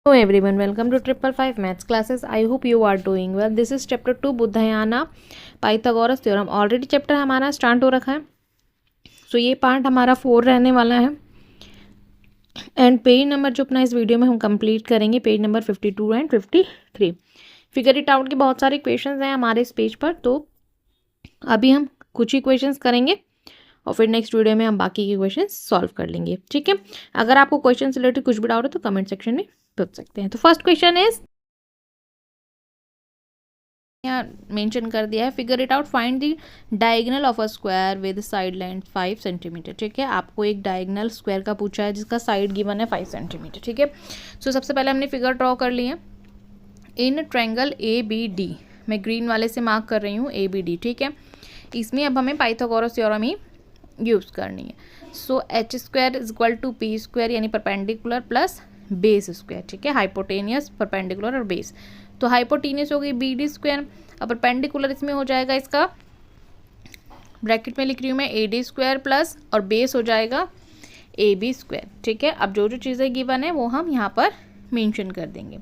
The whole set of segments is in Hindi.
Hello everyone, welcome to 555 Maths classes. I hope you are doing well. This is chapter 2 Baudhayana Pythagoras theorem. Already chapter हमारा स्टार्ट हो रखा है. सो ये पार्ट हमारा 4 रहने वाला है. एंड पेज नंबर जो अपना इस वीडियो में हम कंप्लीट करेंगे page number 52 and 53. Figure it out के बहुत सारे क्वेश्चंस हैं हमारे इस पेज पर. तो अभी हम कुछ ही क्वेश्चंस करेंगे और फिर नेक्स्ट वीडियो में हम बाकी के क्वेश्चन सॉल्व कर लेंगे. ठीक है. अगर आपको क्वेश्चन से रिलेटेड कुछ भी डाउट है तो कमेंट सेक्शन में पूछ सकते हैं. तो फर्स्ट क्वेश्चन इज यहाँ मेंशन कर दिया है, figure it out, find the diagonal of a square with side length 5 centimetre. ठीक है. आपको एक डायगोनल स्क्वायर का पूछा है जिसका साइड गिवन है 5 सेंटीमीटर. ठीक है. सो सबसे पहले हमने फिगर ड्रॉ कर ली है. इन ट्रायंगल ABD, मैं ग्रीन वाले से मार्क कर रही हूँ ABD. ठीक है. इसमें अब हमें पाइथागोरस थ्योरम ही यूज़ करनी है. So h square is equal to p square यानी परपेंडिकुलर प्लस बेस स्क्वायर. ठीक है. हाइपोटेनियस, परपेंडिकुलर और बेस. तो हाइपोटेनियस हो गई BD स्क्वायर. अब परपेंडिकुलर इसमें हो जाएगा, इसका ब्रैकेट में लिख रही हूँ मैं AD स्क्वायर प्लस और बेस हो जाएगा AB स्क्वायर. ठीक है. अब जो जो चीज़ें गिवन है वो हम यहाँ पर मेंशन कर देंगे.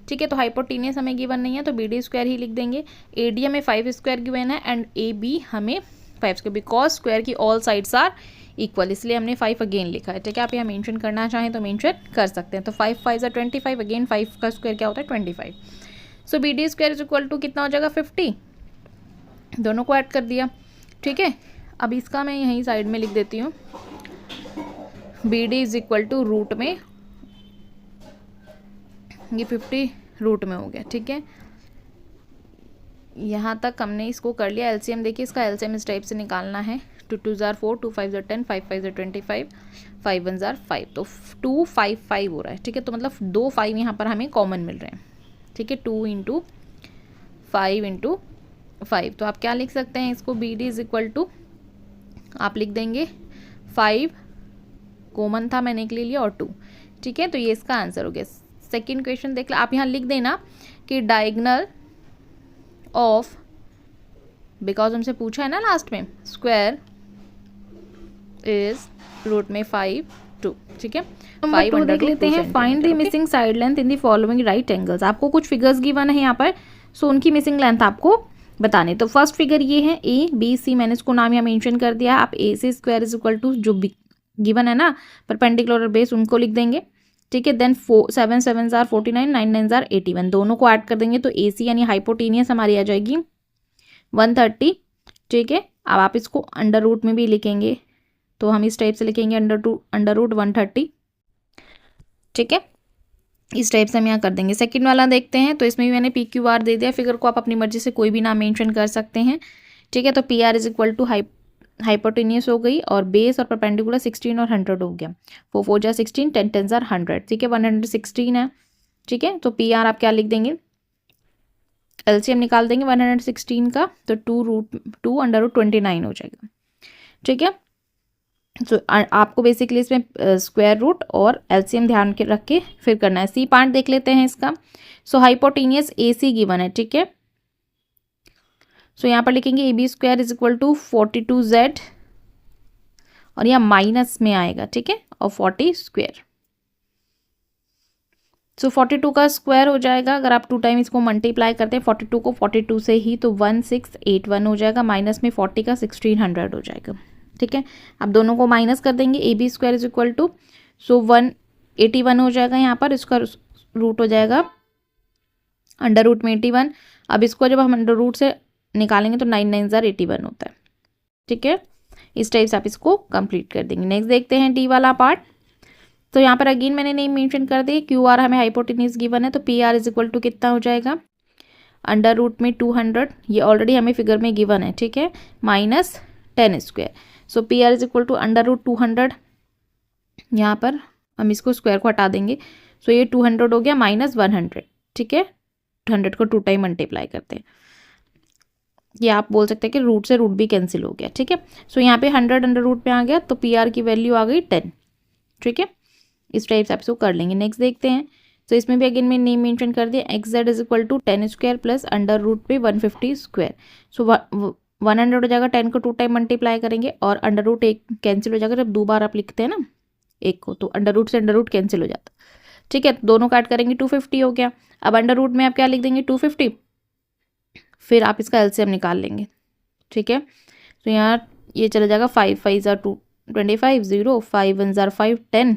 ठीक है. तो हाइपोटेनियस हमें गिवन नहीं है तो BD स्क्वायर ही लिख देंगे. AD हमें 5 स्क्वायर गिवन है एंड AB हमें 5 स्क्वायर, बिकॉज स्क्वायर की ऑल साइड्स आर इक्वल, इसलिए हमने 5 अगेन लिखा है. ठीक है. आप यहाँ मेंशन करना चाहें तो मेंशन कर सकते हैं. तो 5 5 25, अगेन 5 का स्क्वायर क्या होता है 25. So BD square is equal to कितना हो जाएगा 50. दोनों को ऐड कर दिया. ठीक है. अब इसका मैं यहीं साइड में लिख देती हूँ. BD is equal to root में, ये 50 रूट में हो गया. ठीक है. यहाँ तक हमने इसको कर लिया. एलसीएम देखिए, इसका एलसीएम इस टाइप से निकालना है. 2 2 जार 4, 2 5 जार 10, 5 5 जार 25, 5 1 जार 5. तो 2 5 5 हो रहा है. ठीक है. तो मतलब 2 5 यहाँ पर हमें कॉमन मिल रहे हैं. ठीक है. 2 इंटू 5 इंटू 5. तो आप क्या लिख सकते हैं इसको, BD इज इक्वल टू आप लिख देंगे 5 कॉमन था, मैंने एक ले लिया और 2. ठीक है. तो ये इसका आंसर हो गया. सेकेंड क्वेश्चन देख लो. आप यहाँ लिख देना कि डायगोनल ऑफ, बिकॉज हमसे पूछा है ना लास्ट में, स्क्वायर इज रूट में 5 2. ठीक है. नंबर 2 देख लेते हैं. Find the missing side length in the following right angles. आपको कुछ फिगर्स गिवन है यहाँ पर, सो उनकी मिसिंग लेंथ आपको बताने. तो फर्स्ट फिगर ये है ABC, मैंने इसको नाम यहाँ मेंशन कर दिया. आप AC square is equal to जो गिवन है ना परपेंडिकुलर और बेस, उनको लिख देंगे. ठीक है. देन 7 7 जार 49, 9 9 जार 81, दोनों को ऐड कर देंगे तो AC यानी हाइपोटेनियस हमारी आ जाएगी 130. ठीक है. अब आप इसको अंडर रूट में भी लिखेंगे तो हम इस टाइप से लिखेंगे अंडर रूट 130. ठीक है. इस टाइप से हम यहाँ कर देंगे. सेकंड वाला देखते हैं. तो इसमें भी मैंने PQR दे दिया. फिगर को आप अपनी मर्जी से कोई भी नाम मेंशन कर सकते हैं. ठीक है. तो PR is equal to hypotenuse हो गई और बेस और परपेंडिकुलर 16 और 100 हो गया. 4 4 जार 16, 10 10 जार 100. ठीक है. 116 है. ठीक है. तो PR आप क्या लिख देंगे, LCM निकाल देंगे 116 का, तो 2 अंडर रूट 29 हो जाएगा. ठीक है. तो आपको बेसिकली इसमें स्क्वायर रूट और LCM ध्यान के रख के फिर करना है. सी पार्ट देख लेते हैं इसका. सो हाइपोटेनियस AC गिवन है. ठीक है. सो यहाँ पर लिखेंगे AB square is equal to 42Z और यहाँ माइनस में आएगा. ठीक है. और 40 स्क्वायर. सो 42 का स्क्वायर हो जाएगा, अगर आप 2 टाइम इसको मल्टीप्लाई करते हैं 42 को 42 से ही, तो 1681 हो जाएगा. माइनस में 40 का 1600 हो जाएगा. ठीक है. अब दोनों को माइनस कर देंगे. AB square is equal to 181 हो जाएगा यहाँ पर. इसका रूट हो जाएगा अंडर रूट में 81. अब इसको जब हम अंडर रूट से निकालेंगे तो 9 9 जार 81 होता है. ठीक है. इस टाइप से आप इसको कंप्लीट कर देंगे. नेक्स्ट देखते हैं D वाला पार्ट. तो यहाँ पर अगेन मैंने नेम मेंशन कर दी. QR हमें हाइपोटेनियस गिवन है तो PR इज इक्वल टू कितना हो जाएगा अंडर रूट में 200, ये ऑलरेडी हमें फिगर में गिवन है. ठीक है. Minus 10 square. So PR is equal to under root 200. यहाँ पर हम इसको स्क्वायर को हटा देंगे. सो ये 200 हो गया माइनस 100. ठीक है. 100 को 2 टाइम मल्टीप्लाई करते हैं. ये आप बोल सकते हैं कि रूट से रूट भी कैंसिल हो गया. ठीक है. सो यहाँ पे 100 अंडर रूट में आ गया तो PR की वैल्यू आ गई 10. ठीक है. इस टाइप से आप इसको कर लेंगे. नेक्स्ट देखते हैं. तो इसमें भी अगेन मैंने नेम मेंशन कर दिया. XZ is equal to 10 square plus under root पे 150 स्क्वायर. सो 100 हो जाएगा. 10 को 2 टाइम मल्टीप्लाई करेंगे और अंडर रूट एक कैंसिल हो जाएगा. जब 2 बार आप लिखते हैं ना एक को, तो अंडर रूट से अंडर रूट कैंसिल हो जाता है. ठीक है, दोनों काट करेंगे 250 हो गया। अब अंडर रूट में आप क्या लिख देंगे 250, फिर आप इसका एलसीएम निकाल लेंगे। ठीक है, तो यहाँ ये चला जाएगा 5 5 ज़ार 2 25 0 5 1 ज़ार 5 10,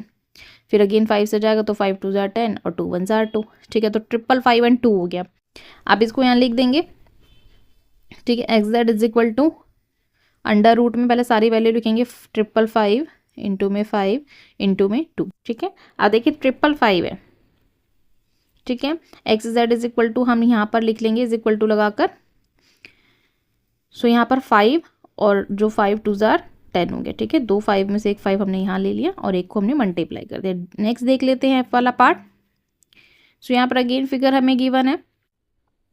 फिर अगेन 5 से जाएगा तो 5 2 ज़ार 10 और 2 1 ज़ार 2। ठीक है, तो 555 एंड 2 हो गया। आप इसको यहाँ लिख देंगे। ठीक है, x z is equal to under root में पहले सारी वैल्यू लिखेंगे 555 इंटू में 5 इंटू में 2। ठीक है, अब देखिए 555 है। ठीक है, x z is equal to हम यहाँ पर लिख लेंगे इज इक्वल टू लगाकर, सो यहाँ पर 5 और जो 5 2 ज़ार 10 हो गया। ठीक है, 2 5 में से एक 5 हमने यहाँ ले लिया और एक को हमने मल्टीप्लाई कर दिया। नेक्स्ट देख लेते हैं एफ वाला पार्ट। सो यहाँ पर अगेन फिगर हमें गिवन है,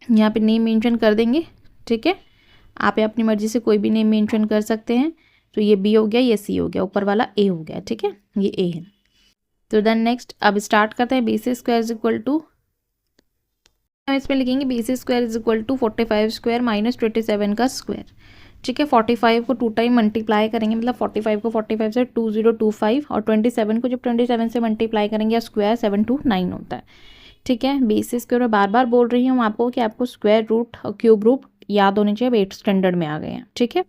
यहाँ पे नेम मेंशन कर देंगे। ठीक है, आप अपनी मर्जी से कोई भी नेम मेंशन कर सकते हैं। तो ये बी हो गया, ये सी हो गया, ऊपर वाला ए हो गया। ठीक है, ये ए है। तो देन नेक्स्ट अब स्टार्ट करते हैं। B C square is equal to, हम इसमें लिखेंगे B C square is equal to 45 square minus 27 का स्क्वायर। ठीक है, 45 को 2 टाइम मल्टीप्लाई करेंगे, मतलब 45 को 45 से 2025 और 27 को जब 27 से मल्टीप्लाई करेंगे या स्क्वायर 729 होता है। ठीक है, बी सी स्क्वायर में बार बार बोल रही हूँ आपको कि आपको स्क्वायर रूट और क्यूब रूट याद होने चाहिए, 8th स्टैंडर्ड में आ गए हैं। ठीक है,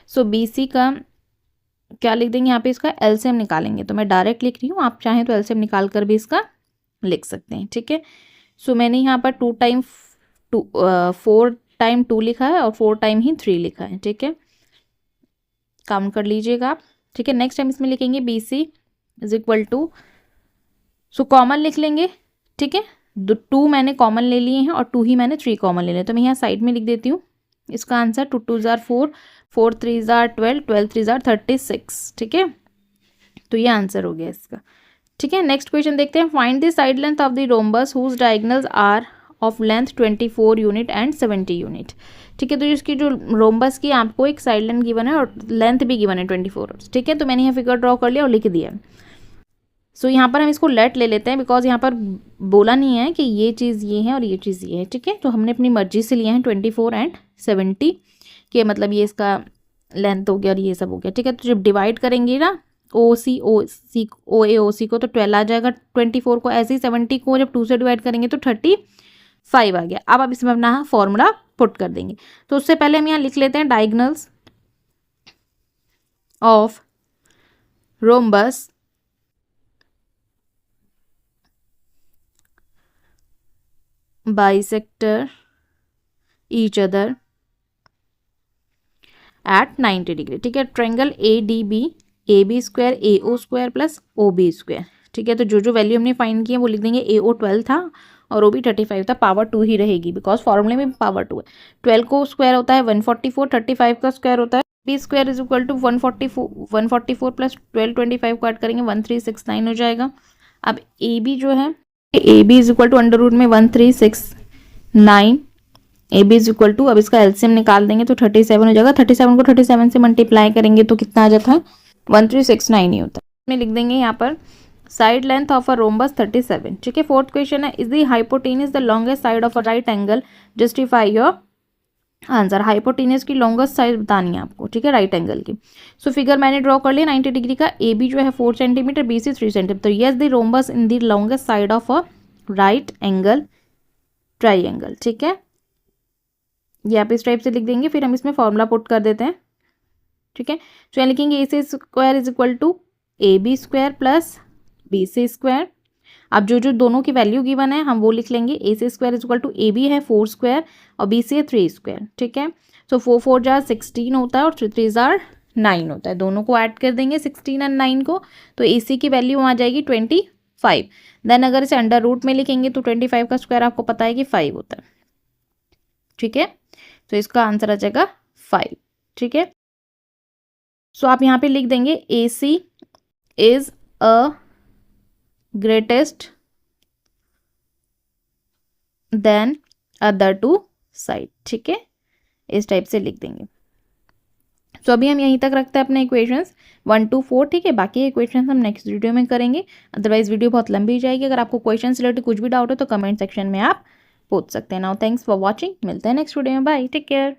सो बी सी का क्या लिख देंगे, यहाँ पे इसका एलसीएम निकालेंगे। तो मैं डायरेक्ट लिख रही हूँ, आप चाहें तो एलसीएम निकाल कर भी इसका लिख सकते हैं। ठीक है, सो मैंने यहाँ पर 4 टाइम 2 लिखा है और 4 टाइम ही 3 लिखा है। ठीक है, काउंट कर लीजिएगा आप। ठीक है, नेक्स्ट टाइम इसमें लिखेंगे B C is equal to, so common लिख लेंगे। ठीक है, 2 मैंने कॉमन ले लिए हैं और 2 ही मैंने 3 कॉमन ले लिए, तो मैं यहाँ साइड में लिख देती हूँ इसका आंसर 2 2 ज़ार 4 4 3 ज़ार 12 12 3 ज़ार 36। ठीक है, तो ये आंसर हो गया इसका। ठीक है, नेक्स्ट क्वेश्चन देखते हैं। Find the side length of the rhombus whose diagonals are of length 24 unit and 70 unit. ठीक है, तो इसकी जो रोम्बस की आपको एक साइड लेंथ गिवन है और लेंथ भी गिवन है 24। ठीक है, तो मैंने यहाँ फिगर ड्रॉ कर लिया और लिख दिया। सो यहाँ पर हम इसको लेट ले लेते हैं, बिकॉज यहाँ पर बोला नहीं है कि ये चीज़ ये है और ये चीज़ ये है। ठीक है, तो हमने अपनी मर्जी से लिया है 24 एंड 70 के, मतलब ये इसका लेंथ हो गया और ये सब हो गया। ठीक है, तो जब डिवाइड करेंगे ना ओ सी ओ ए ओ सी को तो 12 आ जाएगा 24 को, ऐसे ही 70 को जब 2 से डिवाइड करेंगे तो 35 आ गया। अब आप इसमें अपना फॉर्मूला पुट कर देंगे। तो उससे पहले हम यहाँ लिख लेते हैं diagonals of rhombus bisector each other at 90 degree. ठीक है, triangle A D B square A O square plus O B square. ठीक है, तो जो जो वैल्यू हमने फाइंड की है वो लिख देंगे। ए ओ 12 था और ओ बी 35 था, पावर 2 ही रहेगी बिकॉज फॉर्मूले में पावर 2 है। 12 को स्क्वायर होता है 144, 35 का स्क्वायर होता है B square is equal to 144 plus 12 25 को ऐड करेंगे 1369 हो जाएगा। अब ए बी जो है A B is equal to under root में 1369 A B is equal to, अब इसका एलसीएम निकाल देंगे तो 37 हो जाएगा। 37 को 37 से मल्टीप्लाई करेंगे तो कितना आ जाता है 1369 ही होता है। में लिख देंगे यहाँ पर side length of a rhombus 37। ठीक है, फोर्थ क्वेश्चन है is the hypotenuse the longest side of a right angle, justify your answer. Hypotenuse की लॉन्गेस्ट साइड बतानी है आपको। ठीक है, राइट एंगल की। सो फिगर मैंने ड्रॉ कर लिया 90 डिग्री का। ए बी जो है 4 centimetre, B C 3 centimetre. Yes the rhombus in the longest side of a right angle triangle. ठीक है, ये आप इस टाइप से लिख देंगे, फिर हम इसमें फॉर्मूला पुट कर देते हैं। ठीक है, तो यहाँ लिखेंगे A C square is equal to A B square plus B C square. अब जो जो दोनों की वैल्यू गिवन है हम वो लिख लेंगे। A C square is equal to A B है 4 स्क्वायर और बी सी है 3 स्क्वायर। ठीक है, सो 4 4 जार 16 होता है और 3 3 जार 9 होता है। दोनों को ऐड कर देंगे 16 एंड 9 को, तो ए सी की वैल्यू आ जाएगी 25। देन अगर इसे अंडर रूट में लिखेंगे तो 25 का स्क्वायर आपको पता है कि 5 होता है। ठीक है, तो इसका आंसर आ जाएगा 5। ठीक है, सो आप यहाँ पे लिख देंगे A C is a greatest than other 2 side. ठीक है, इस टाइप से लिख देंगे। सो अभी हम यहीं तक रखते हैं अपने इक्वेशंस 1 to 4। ठीक है, बाकी इक्वेशंस हम नेक्स्ट वीडियो में करेंगे, अदरवाइज वीडियो बहुत लंबी हो जाएगी। अगर आपको क्वेश्चन रिलेटेड कुछ भी डाउट हो तो कमेंट सेक्शन में आप पूछ सकते हैं। नाउ थैंक्स फॉर वॉचिंग, मिलते हैं नेक्स्ट वीडियो में, बाय, टेक केयर।